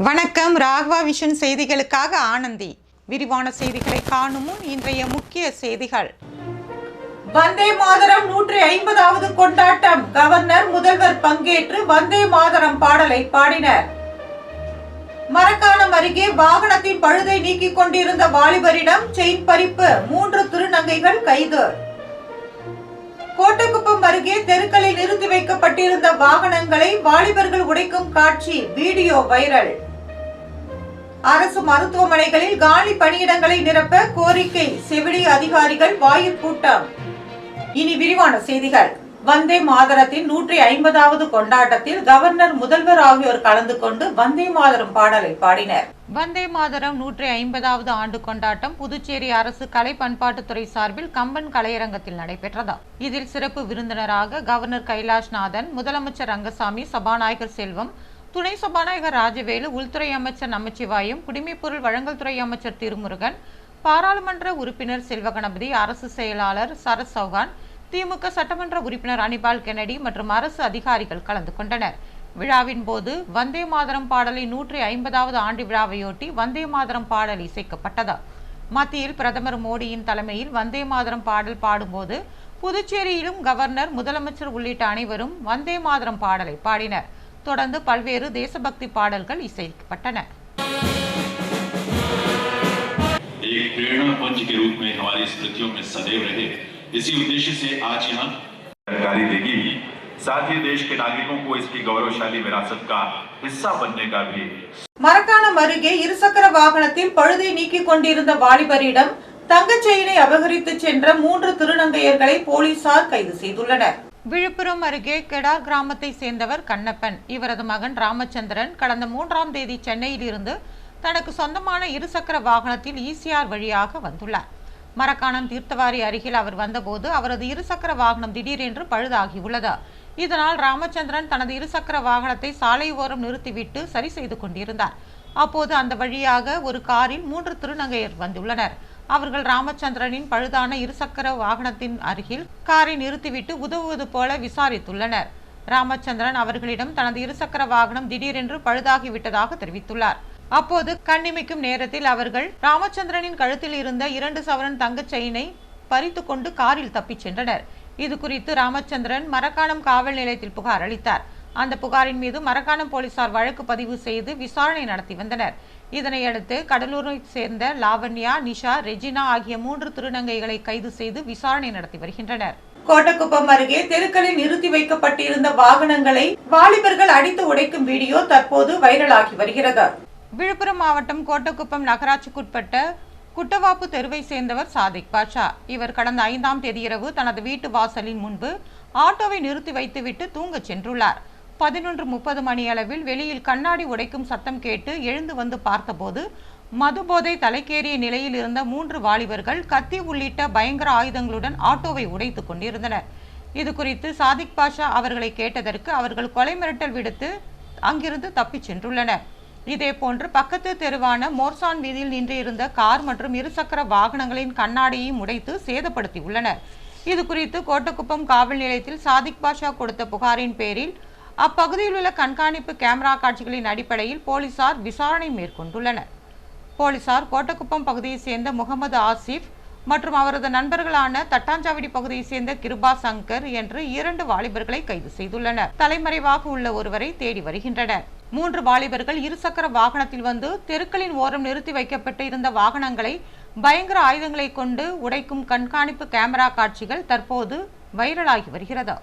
வணக்கம். ராகவா விஷன் செய்திகளுக்காக ஆனந்தி. விரிவான செய்திகளை காணும் முன் இன்றைய முக்கிய செய்திகள். வந்தே மாதரம் 150வது கொண்டாட்டம். கவர்னர், முதல்வர் பங்கேற்று வந்தே மாதரம் பாடலை பாடினர். மரக்காணம் அருகே வாகனத்தின் பழுதை நீக்கிக் கொண்டிருந்த வாலிபரிடம் செயின் பறிப்பு, 3 திருநங்கைகள் கைது. கோட்டக்குப்பம் அருகே தெருக்களில் நிறுத்தி வைக்கப்பட்டிருந்த வாகனங்களை வாலிபர்கள் உடைக்கும் காட்சி வீடியோ வைரல். அரசு மருத்துவமனைகளில் காலி பணியிடங்களை நிரப்ப கோரிக்கை, செவிலிய அதிகாரிகள் வாயில் கூட்டம். இனி விரிவான செய்திகள். வந்தே மாதரத்தின் 150வது கொண்டாட்டத்தில் கவர்னர், முதல்வர் ஆகியோர் கலந்து கொண்டு வந்தே மாதரம் பாடலை பாடினர். வந்தே மாதரம் 150வது ஆண்டு கொண்டாட்டம் புதுச்சேரி அரசு கலை பண்பாட்டுத்துறை சார்பில் கம்பன் கலையரங்கத்தில் நடைபெற்றது. இதில் சிறப்பு விருந்தினராக கவர்னர் கைலாஷ்நாதன், முதலமைச்சர் ரங்கசாமி, சபாநாயகர் செல்வம், துணை சபாநாயகர் ராஜவேலு, உள்துறை அமைச்சர் நமச்சிவாயம், குடிமைப்பொருள் வழங்கல் துறை அமைச்சர் திருமுருகன், பாராளுமன்ற உறுப்பினர் செல்வகணபதி, அரசு செயலாளர் சரத் சௌகான், திமுக சட்டமன்ற உறுப்பினர் அனிபால் கென்னடி மற்றும் அரசு அதிகாரிகள் கலந்து கொண்டனர். விழாவின் போது வந்தே மாதரம் பாடலை 150வது ஆண்டு விழாவையொட்டி வந்தே மாதரம் பாடல் இசைக்கப்பட்டது. மத்தியில் பிரதமர் மோடியின் தலைமையில் வந்தே மாதரம் பாடல் பாடும்போது புதுச்சேரியிலும் கவர்னர், முதலமைச்சர் உள்ளிட்ட அனைவரும் வந்தே மாதரம் பாடலை பாடினர். தொடர்ந்து பல்வேறு தேசபக்தி பாடல்கள் இசைக்கப்பட்டன. एक प्रेरणा पंच के रूप में हमारी स्मृतियों में सदैव रहे, इसी उद्देश्य से आज यहाँ जानकारी देगी भी, साथ ही देश के नागरिकों को इसकी गौरवशाली विरासत का हिस्सा बनने का भी. மரக்காணம் அருகே இருசக்கர வாகனத்தில் பழுதை நீக்கிக் கொண்டிருந்த வாலிபரிடம் தங்கச் செயினை அபகரித்து சென்ற 3 திருநங்கையர்களை போலீசார் கைது செய்துள்ளனர். விழுப்புரம் அருகே கெடார் கிராமத்தை சேர்ந்தவர் கண்ணப்பன். இவரது மகன் ராமச்சந்திரன் கடந்த 3ஆம் தேதி சென்னையில் இருந்து தனக்கு சொந்தமான இருசக்கர வாகனத்தில் ஈசிஆர் வழியாக வந்துள்ளார். மரக்காணம் தீர்த்தவாரி அருகில் அவர் வந்தபோது அவரது இருசக்கர வாகனம் திடீரென்று பழுதாகியுள்ளது. இதனால் ராமச்சந்திரன் தனது இருசக்கர வாகனத்தை சாலை ஓரம் நிறுத்திவிட்டு சரி செய்து கொண்டிருந்தார். அப்போது அந்த வழியாக ஒரு காரில் 3 திருநங்கையர் வந்துள்ளனர். அவர்கள் ராமச்சந்திரனின் பழுதான இருசக்கர வாகனத்தின் அருகில் காரை நிறுத்திவிட்டு உதவுவது போல விசாரித்துள்ளனர். ராமச்சந்திரன் அவர்களிடம் தனது இருசக்கர வாகனம் திடீரென்று பழுதாகிவிட்டதாக தெரிவித்துள்ளார். அப்போது கண்ணிமைக்கும் நேரத்தில் அவர்கள் ராமச்சந்திரனின் கழுத்தில் இருந்த 2 சவரன் தங்கச் செயினை பறித்து கொண்டு காரில் தப்பிச் சென்றனர். இது குறித்து ராமச்சந்திரன் மரக்காணம் காவல் நிலையத்தில் புகார் அளித்தார். அந்த புகாரின் மீது மரக்காணம் போலீசார் வழக்கு பதிவு செய்து விசாரணை நடத்தி வந்தனர். இதனையடுத்து கடலூரை சேர்ந்த லாவண்யா, நிஷா, ரெஜினா ஆகிய 3 திருநங்கைகளை கைது செய்து விசாரணை நடத்தி வருகின்றனர். கோட்டக்குப்பம் அருகே தெருக்களில் நிறுத்தி வைக்கப்பட்டிருந்த வாகனங்களை வாலிபர்கள் அடித்து உடைக்கும் வீடியோ தற்போது வைரலாகி வருகிறது. விழுப்புரம் மாவட்டம் கோட்டக்குப்பம் நகராட்சிக்குட்பட்ட குட்டவாப்பு தெருவை சேர்ந்தவர் சாதிக் பாஷா. இவர் கடந்த 5ஆம் தேதி இரவு தனது வீட்டு வாசலின் முன்பு ஆட்டோவை நிறுத்தி வைத்துவிட்டு தூங்கச் சென்றுள்ளார். 11:30 மணி அளவில் வெளியில் கண்ணாடி உடைக்கும் சத்தம் கேட்டு எழுந்து வந்து பார்த்தபோது மதுபோதை தலைக்கேறிய நிலையில் இருந்த 3 வாலிபர்கள் கத்தி உள்ளிட்ட பயங்கர ஆயுதங்களுடன் ஆட்டோவை உடைத்துக் கொண்டிருந்தனர். இது குறித்து சாதிக் பாஷா அவர்களை கேட்டதற்கு அவர்கள் கொலை மிரட்டல் விடுத்து அங்கிருந்து தப்பிச் சென்றுள்ளனர். இதேபோன்று பக்கத்து தெருவான மோர்சான் வீதியில் நின்றிருந்த கார் மற்றும் இருசக்கர வாகனங்களின் கண்ணாடியையும் உடைத்து சேதப்படுத்தியுள்ளனர். இது குறித்து கோட்டக்குப்பம் காவல் நிலையத்தில் சாதிக் பாஷா கொடுத்த புகாரின் பேரில் அப்பகுதியில் உள்ள கண்காணிப்பு கேமரா காட்சிகளின் அடிப்படையில் போலீசார் விசாரணை மேற்கொண்டுள்ளனர். போலீசார் கோட்டக்குப்பம் பகுதியை சேர்ந்த முகமது ஆசிப் மற்றும் அவரது நண்பர்களான தட்டாஞ்சாவடி பகுதியை சேர்ந்த கிருபா சங்கர் என்று 2 வாலிபர்களை கைது செய்துள்ளனர். தலைமறைவாக உள்ள ஒருவரை தேடி வருகின்றனர். 3 வாலிபர்கள் இருசக்கர வாகனத்தில் வந்து தெருக்களின் ஓரம் நிறுத்தி வைக்கப்பட்டு இருந்த வாகனங்களை பயங்கர ஆயுதங்களை கொண்டு உடைக்கும் கண்காணிப்பு கேமரா காட்சிகள் தற்போது வைரலாகி வருகிறது.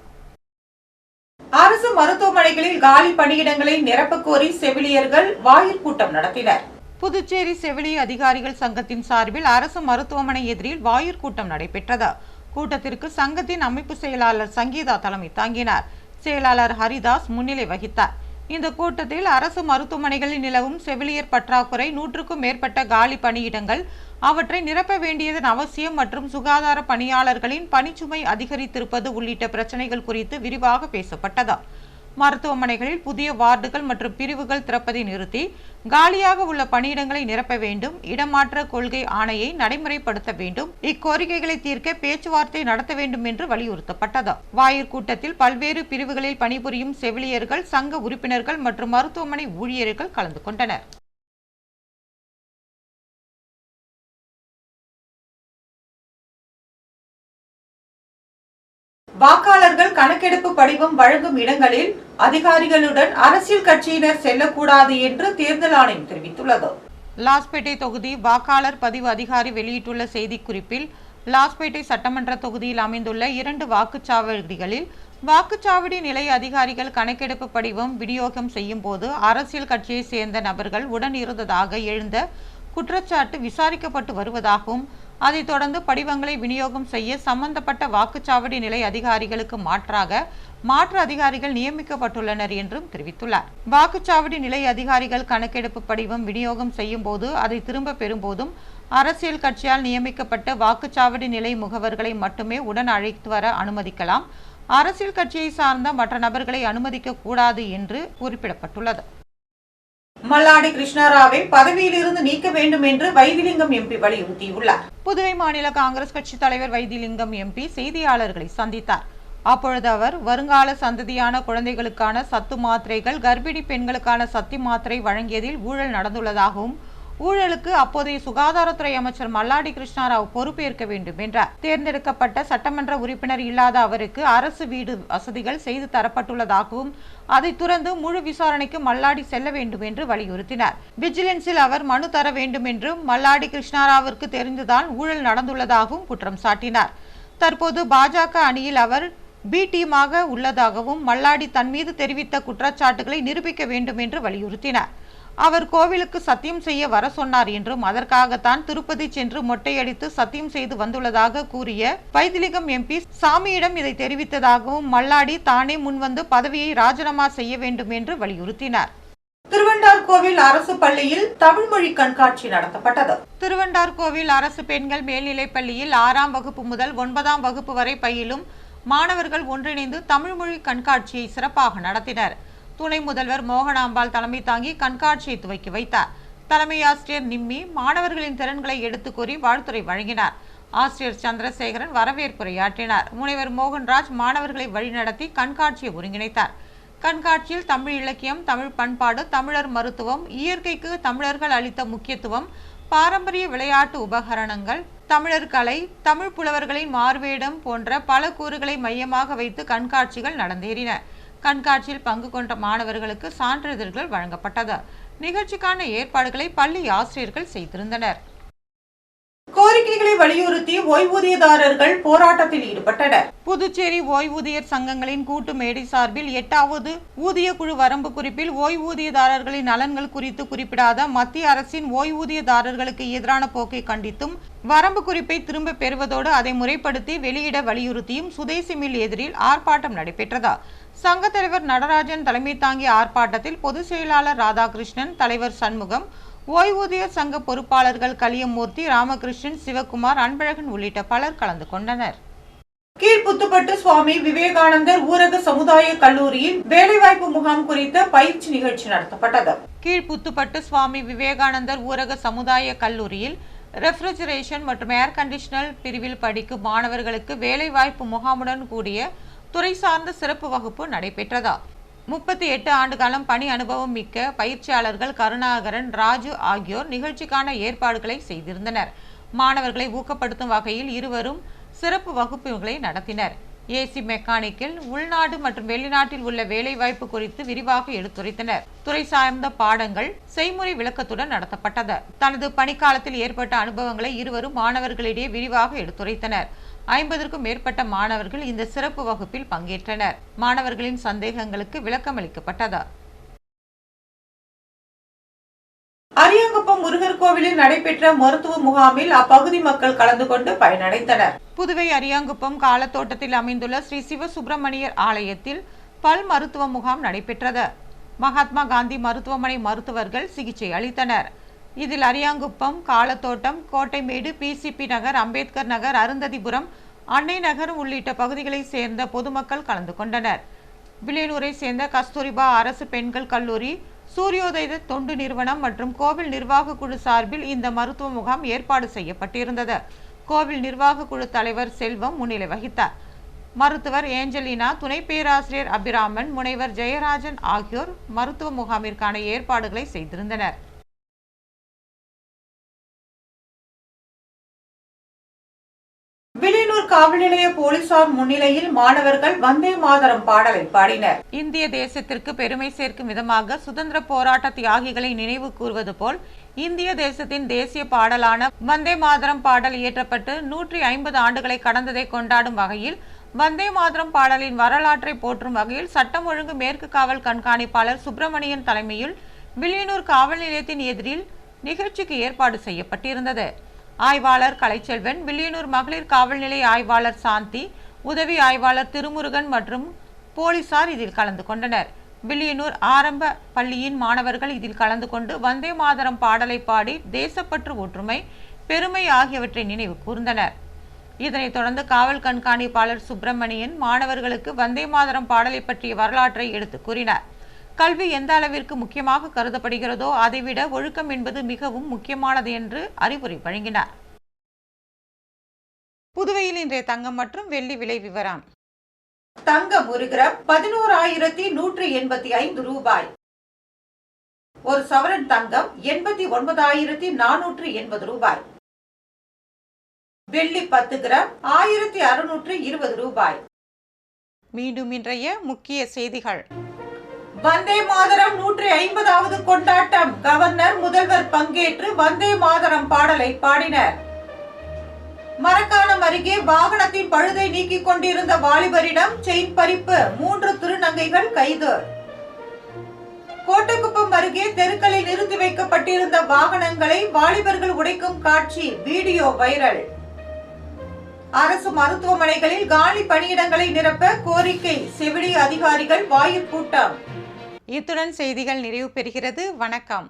அரசு மருத்துவமனைகளில் காலி பணியிடங்களை நிரப்ப கோரி செவிலியர்கள் வாயில் கூட்டம் நடத்தினர். புதுச்சேரி செவிலிய அதிகாரிகள் சங்கத்தின் சார்பில் அரசு மருத்துவமனை எதிரில் வாயிற் கூட்டம் நடைபெற்றது. கூட்டத்திற்கு சங்கத்தின் அமைப்பு செயலாளர் சங்கீதா தலைமை தாங்கினார். செயலாளர் ஹரிதாஸ் முன்னிலை வகித்தார். இந்த கூட்டத்தில் அரசு மருத்துவமனைகளில் நிலவும் செவிலியர் பற்றாக்குறை, 100க்கும் மேற்பட்ட காலி பணியிடங்கள், அவற்றை நிரப்ப வேண்டியதன் அவசியம் மற்றும் சுகாதார பணியாளர்களின் பணிச்சுமை அதிகரித்திருப்பது உள்ளிட்ட பிரச்சனைகள் குறித்து விரிவாக பேசப்பட்டது. மருத்துவமனைகளில் புதிய வார்டுகள் மற்றும் பிரிவுகள் திறப்பதை நிறுத்தி காலியாக உள்ள பணியிடங்களை நிரப்ப வேண்டும். இடமாற்ற கொள்கை ஆணையை நடைமுறைப்படுத்த வேண்டும். இக்கோரிக்கைகளை தீர்க்க பேச்சுவார்த்தை நடத்த வேண்டும் என்று வலியுறுத்தப்பட்டது. வாயிற் கூட்டத்தில் பல்வேறு பிரிவுகளில் பணிபுரியும் செவிலியர்கள், சங்க உறுப்பினர்கள் மற்றும் மருத்துவமனை ஊழியர்கள் கலந்து கொண்டனர். வாக்காளர்கள் கணக்கெடுப்பு படிவம் வழங்கும் இடங்களில் அதிகாரிகளுடன் அரசியல் கட்சியினர் செல்லக்கூடாது என்று தேர்தல் ஆணையம் தெரிவித்துள்ளது. லாஸ்பேட்டை தொகுதி வாக்காளர் பதிவு அதிகாரி வெளியிட்டுள்ள செய்திக்குறிப்பில், லாஸ்பேட்டை சட்டமன்ற தொகுதியில் அமைந்துள்ள 2 வாக்குச்சாவடிகளில் வாக்குச்சாவடி நிலைய அதிகாரிகள் கணக்கெடுப்பு படிவம் விநியோகம் செய்யும் போது அரசியல் கட்சியை சேர்ந்த நபர்கள் உடன் இருந்ததாக எழுந்த குற்றச்சாட்டு விசாரிக்கப்பட்டு வருவதாகவும், அதைத் தொடர்ந்து படிவங்களை விநியோகம் செய்ய சம்பந்தப்பட்ட வாக்குச்சாவடி நிலை அதிகாரிகளுக்கு மாற்று அதிகாரிகள் நியமிக்கப்பட்டுள்ளனர் என்றும் தெரிவித்துள்ளார். வாக்குச்சாவடி நிலை அதிகாரிகள் கணக்கெடுப்பு படிவம் விநியோகம் செய்யும் போது அதை திரும்ப பெறும்போதும் அரசியல் கட்சியால் நியமிக்கப்பட்ட வாக்குச்சாவடி நிலை முகவர்களை மட்டுமே உடன் அழைத்து வர அனுமதிக்கலாம். அரசியல் கட்சியை சார்ந்த மற்ற நபர்களை அனுமதிக்க கூடாது என்று குறிப்பிடப்பட்டுள்ளது. மல்லாடி கிருஷ்ணராவை பதவியிலிருந்து நீக்க வேண்டும் என்று வைத்திலிங்கம் எம்பி வலியுறுத்தியுள்ளார். புதுவை மாநில காங்கிரஸ் கட்சி தலைவர் வைத்திலிங்கம் எம்பி செய்தியாளர்களை சந்தித்தார். அப்பொழுது அவர், வருங்கால சந்ததியான குழந்தைகளுக்கான சத்து மாத்திரைகள், கர்ப்பிணி பெண்களுக்கான சத்து மாத்திரை வழங்கியதில் ஊழல் நடந்துள்ளதாகவும், ஊழலுக்கு அப்போதைய சுகாதாரத்துறை அமைச்சர் மல்லாடி கிருஷ்ணராவ் பொறுப்பேற்க வேண்டும் என்றார். தேர்ந்தெடுக்கப்பட்ட சட்டமன்ற உறுப்பினர் இல்லாத அவருக்கு அரசு வீடு வசதிகள் செய்து தரப்பட்டுள்ளதாகவும், அதை துறந்து முழு விசாரணைக்கு மல்லாடி செல்ல வேண்டும் என்று வலியுறுத்தினார். விஜிலன்ஸில் அவர் மனு தர வேண்டும் என்றும், மல்லாடி கிருஷ்ணராவிற்கு தெரிந்துதான் ஊழல் நடந்துள்ளதாகவும் குற்றம் சாட்டினார். தற்போது பாஜக அணியில் அவர் பி டீமாக உள்ளதாகவும், மல்லாடி தன் மீது தெரிவித்த குற்றச்சாட்டுகளை நிரூபிக்க வேண்டும் என்று வலியுறுத்தினார். அவர் கோவிலுக்கு சத்தியம் செய்ய வர சொன்னார் என்றும், அதற்காகத்தான் திருப்பதி சென்று மொட்டையடித்து சத்தியம் செய்து வந்துள்ளதாக கூறிய வைத்திலிங்கம் எம்பி, சாமியிடம் இதை தெரிவித்ததாகவும், மல்லாடி தானே முன்வந்து பதவியை ராஜினாமா செய்ய வேண்டும் என்று வலியுறுத்தினார். திருவண்டார்கோவில் அரசு பள்ளியில் தமிழ் மொழி கண்காட்சி நடத்தப்பட்டது. திருவண்டார்கோவில் அரசு பெண்கள் மேல்நிலைப் பள்ளியில் 6ஆம் வகுப்பு முதல் 9ஆம் வகுப்பு வரை பயிலும் மாணவர்கள் ஒன்றிணைந்து தமிழ் மொழி கண்காட்சியை சிறப்பாக நடத்தினர். துணை முதல்வர் மோகனாம்பாள் தலைமை தாங்கி கண்காட்சியை துவக்கி வைத்தார். தலைமை ஆசிரியர் நிம்மி மாணவர்களின் திறன்களை எடுத்துக் கூறி வாழ்த்துரை வழங்கினார். ஆசிரியர் சந்திரசேகரன் வரவேற்புரையாற்றினார். முனைவர் மோகன்ராஜ் மாணவர்களை வழிநடத்தி கண்காட்சியை ஒருங்கிணைத்தார். கண்காட்சியில் தமிழ் இலக்கியம், தமிழ் பண்பாடு, தமிழர் மருத்துவம், இயற்கைக்கு தமிழர்கள் அளித்த முக்கியத்துவம், பாரம்பரிய விளையாட்டு உபகரணங்கள், தமிழர் கலை, தமிழ் புலவர்களின் மார்வேடம் போன்ற பல கூறுகளை மையமாக வைத்து கண்காட்சிகள் நடந்தேறின. கண்காட்சியில் பங்கு கொண்ட மாணவர்களுக்கு சான்றிதழ்கள் வழங்கப்பட்டது. நிகழ்ச்சிக்கான ஏற்பாடுகளை பள்ளி ஆசிரியர்கள் செய்திருந்தனர். கோரிக்கைகளை வலியுறுத்தி ஓய்வூதியதாரர்கள் போராட்டத்தில் ஈடுபட்டனர். புதுச்சேரி ஓய்வூதியர் சங்கங்களின் கூட்டு மேடை சார்பில் 8வது ஊதிய குழு வரம்பு குறிப்பில் ஓய்வூதியதாரர்களின் நலன்கள் குறித்து குறிப்பிடாத மத்திய அரசின் ஓய்வூதியதாரர்களுக்கு எதிரான போக்கை கண்டித்தும், வரம்பு குறிப்பை திரும்ப பெறுவதோடு அதை முறைப்படுத்தி வெளியிட வலியுறுத்தியும் சுதேசி மில் எதிரில் ஆர்ப்பாட்டம் நடைபெற்றது. சங்க தலைவர் நடராஜன் தலைமை தாங்கிய ஆர்ப்பாட்டத்தில் பொதுச் செயலாளர் ராதாகிருஷ்ணன், தலைவர் சண்முகம், ஓய்வூதியர் சங்க பொறுப்பாளர்கள் கலியமூர்த்தி, ராமகிருஷ்ணன், சிவகுமார், அன்பழகன் உள்ளிட்ட பலர் கலந்து கொண்டனர். கீழ்புத்துப்பட்டு சுவாமி விவேகானந்தர் ஊரக சமுதாய கல்லூரியில் வேலைவாய்ப்பு முகாம் குறித்த பயிற்சி நிகழ்ச்சி நடத்தப்பட்டது. கீழ்புத்துப்பட்டு சுவாமி விவேகானந்தர் ஊரக சமுதாய கல்லூரியில் ரெஃப்ரிஜரேஷன் மற்றும் ஏர் கண்டிஷனர் பிரிவில் படிக்கும் மாணவர்களுக்கு வேலைவாய்ப்பு முகாமுடன் கூடிய துறை சார்ந்த சிறப்பு வகுப்பு நடைபெற்றதா. 38 ஆண்டு காலம் பணி அனுபவம் மிக்க பயிற்சியாளர்கள் கருணாகரன், ராஜு ஆகியோர் நிகழ்ச்சிக்கான ஏற்பாடுகளை செய்திருந்தனர். மாணவர்களை ஊக்கப்படுத்தும் வகையில் இருவரும் சிறப்பு வகுப்புகளை நடத்தினர். ஏசி மெக்கானிக்கில் உள்நாடு மற்றும் வெளிநாட்டில் உள்ள வேலைவாய்ப்பு குறித்து விரிவாக எடுத்துரைத்தனர். துறை சார்ந்த பாடங்கள் செய்முறை விளக்கத்துடன் நடத்தப்பட்டது. தனது பணிக்காலத்தில் ஏற்பட்ட அனுபவங்களை இருவரும் மாணவர்களிடையே விரிவாக எடுத்துரைத்தனர். 50க்கும் மேற்பட்ட மாணவர்கள் இந்த சிறப்பு வகுப்பில் பங்கேற்றனர். மாணவர்களின் சந்தேகங்களுக்கு விளக்கம் அளிக்கப்பட்டது. அரியாங்குப்பம் முருகர் கோவிலில் நடைபெற்ற மருத்துவ முகாமில் அப்பகுதி மக்கள் கலந்து கொண்டு பயனடைந்தனர். புதுவை அரியாங்குப்பம் காலத்தோட்டத்தில் அமைந்துள்ள ஸ்ரீ சிவசுப்பிரமணியர் ஆலயத்தில் பல் மருத்துவ முகாம் நடைபெற்றது. மகாத்மா காந்தி மருத்துவமனை மருத்துவர்கள் சிகிச்சை அளித்தனர். இதில் அரியாங்குப்பம், காலத்தோட்டம், கோட்டைமேடு, பிசிபி நகர், அம்பேத்கர் நகர், அருந்ததிபுரம், அன்னை நகர் உள்ளிட்ட பகுதிகளை சேர்ந்த பொதுமக்கள் கலந்து கொண்டனர். வில்லியனூரை சேர்ந்த கஸ்தூரிபா அரசு பெண்கள் கல்லூரி, சூரியோதய தொண்டு நிறுவனம் மற்றும் கோவில் நிர்வாக குழு சார்பில் இந்த மருத்துவ முகாம் ஏற்பாடு செய்யப்பட்டிருந்தது. கோவில் நிர்வாக குழு தலைவர் செல்வம் முன்னிலை வகித்தார். மருத்துவர் ஏஞ்சலினா, துணை பேராசிரியர் அபிராமன், முனைவர் ஜெயராஜன் ஆகியோர் மருத்துவ முகாமிற்கான ஏற்பாடுகளை செய்திருந்தனர். வில்லியனூர் காவல் நிலைய போலீசார் முன்னிலையில் மாணவர்கள் வந்தே மாதரம் பாடலை பாடினர். இந்திய தேசத்திற்கு பெருமை சேர்க்கும் விதமாக சுதந்திர போராட்ட தியாகிகளை நினைவு கூர்வது போல் இந்திய தேசத்தின் தேசிய பாடலான வந்தே மாதரம் பாடல் இயற்றப்பட்டு 150 ஆண்டுகளை கடந்ததை கொண்டாடும் வகையில் வந்தே மாதரம் பாடலின் வரலாற்றை போற்றும் வகையில் சட்டம் ஒழுங்கு மேற்கு காவல் கண்காணிப்பாளர் சுப்பிரமணியன் தலைமையில் வில்லியனூர் காவல் நிலையத்தின் எதிரில் நிகழ்ச்சிக்கு ஏற்பாடு செய்யப்பட்டிருந்தது. ஆய்வாளர் கலைச்செல்வன், வில்லியனூர் மகளிர் காவல் நிலைய ஆய்வாளர் சாந்தி, உதவி ஆய்வாளர் திருமுருகன் மற்றும் போலீசார் இதில் கலந்து கொண்டனர். வில்லியனூர் ஆரம்ப பள்ளியின் மாணவர்கள் இதில் கலந்து கொண்டு வந்தே மாதரம் பாடலை பாடி தேசப்பற்று, ஒற்றுமை, பெருமை ஆகியவற்றை நினைவு கூர்ந்தனர். இதனைத் தொடர்ந்து காவல் கண்காணிப்பாளர் சுப்பிரமணியன் மாணவர்களுக்கு வந்தே மாதரம் பாடலை பற்றிய வரலாற்றை எடுத்து கூறினார். கல்வி எந்த அளவிற்கு முக்கியமாக கருதப்படுகிறதோ அதைவிட ஒழுக்கம் என்பது மிகவும் முக்கியமானது என்று அறிவுரை வழங்கினார். புதுவையில் இன்றைய தங்கம் மற்றும் வெள்ளி விலை விவரம். தங்கம் 1 கிராம் 11,185 ரூபாய். ஒரு சவரன் தங்கம் 89,480 ரூபாய். வெள்ளி 10 கிராம் 1,620 ரூபாய். மீண்டும் இன்றைய முக்கிய செய்திகள். வந்தே மாதரம் 150வது கொண்டாட்டம். கவர்னர், முதல்வர் பங்கேற்று வந்தே மாதரம் பாடலை பாடினர். மரக்காணம் அருகே வாகனத்தின் பழுதை நீக்கிக் கொண்டிருந்த வாலிபரிடம் செயின் பறிப்பு, 3 திருநங்கைகள் கைது. கோட்டக்குப்பம் அருகே தெருக்களில் நிறுத்தி வைக்கப்பட்டிருந்த வாகனங்களை வாலிபர்கள் உடைக்கும் காட்சி வீடியோ வைரல். அரசு மருத்துவமனைகளில் காலி பணியிடங்களை நிரப்ப கோரிக்கை, செவிலிய அதிகாரிகள் வாயிற் கூட்டம். இத்துடன் செய்திகள் நிறைவு பெறுகிறது. வணக்கம்.